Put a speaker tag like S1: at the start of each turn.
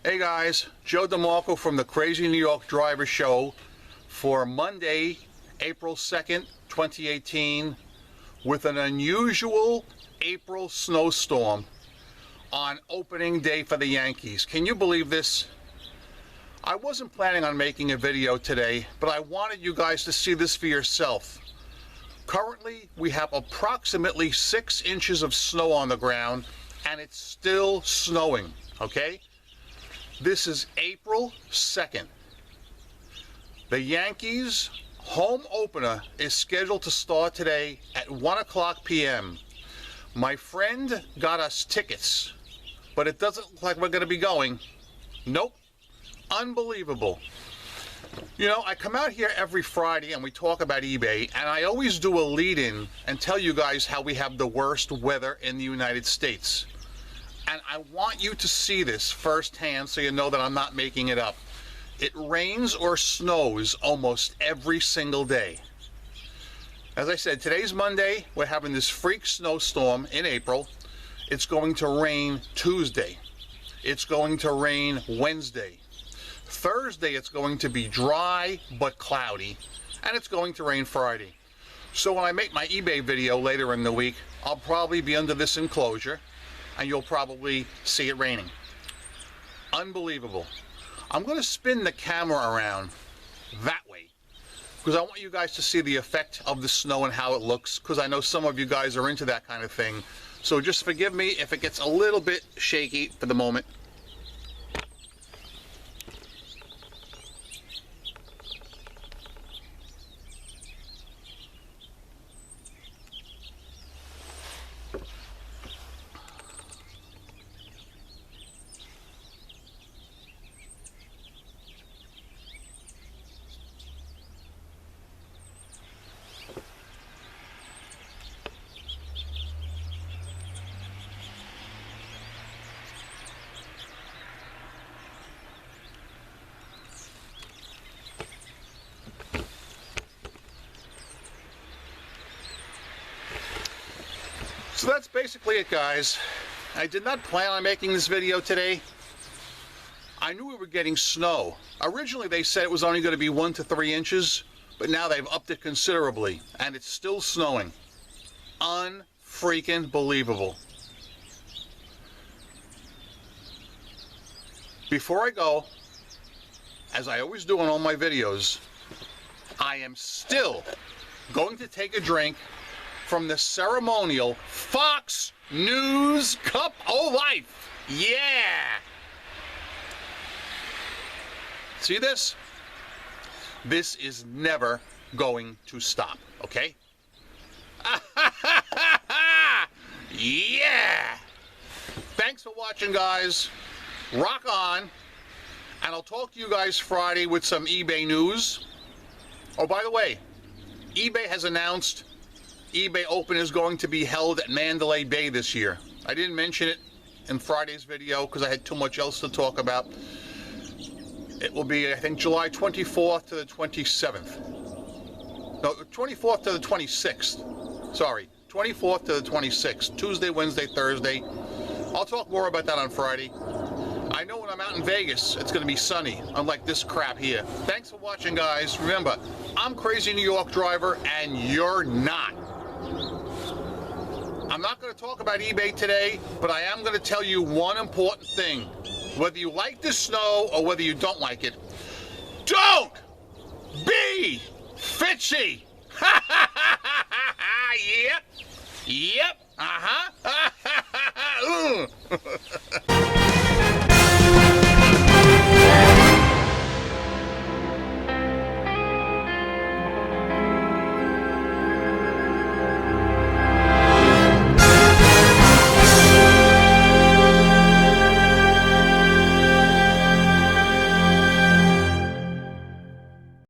S1: Hey guys, Joe DeMarco from the Crazy New York Driver Show for Monday, April 2nd, 2018, with an unusual April snowstorm on opening day for the Yankees. Can you believe this? I wasn't planning on making a video today, but I wanted you guys to see this for yourself. Currently, we have approximately 6 inches of snow on the ground, and it's still snowing, okay? This is April 2nd. The Yankees home opener is scheduled to start today at 1 p.m. My friend got us tickets, but it doesn't look like we're going to be going. Nope. Unbelievable. You know, I come out here every Friday and we talk about eBay, and I always do a lead-in and tell you guys how we have the worst weather in the United States. And I want you to see this firsthand so you know that I'm not making it up. It rains or snows almost every single day. As I said, today's Monday. We're having this freak snowstorm in April. It's going to rain Tuesday. It's going to rain Wednesday. Thursday it's going to be dry but cloudy. And it's going to rain Friday. So when I make my eBay video later in the week, I'll probably be under this enclosure, and you'll probably see it raining. Unbelievable. I'm going to spin the camera around that way because I want you guys to see the effect of the snow and how it looks, because I know some of you guys are into that kind of thing. So just forgive me if it gets a little bit shaky for the moment. So that's basically it, guys. I did not plan on making this video today. I knew we were getting snow. Originally they said it was only going to be 1 to 3 inches, but now they've upped it considerably, and it's still snowing. Unfreaking believable. Before I go, as I always do in all my videos, I am still going to take a drink from the ceremonial Fox News Cup of Life. Yeah! See this? This is never going to stop, okay? Yeah! Thanks for watching, guys. Rock on. And I'll talk to you guys Friday with some eBay news. Oh, by the way, eBay has announced eBay Open is going to be held at Mandalay Bay this year. I didn't mention it in Friday's video because I had too much else to talk about. It will be, I think, July 24th to the 27th. No, 24th to the 26th. Sorry, 24th to the 26th. Tuesday, Wednesday, Thursday. I'll talk more about that on Friday. I know when I'm out in Vegas, it's going to be sunny, unlike this crap here. Thanks for watching, guys. Remember, I'm Crazy New York Driver, and you're not. I'm not going to talk about eBay today, but I am going to tell you one important thing. Whether you like the snow or whether you don't like it, don't be fitchy. Yep. Yep. Uh-huh.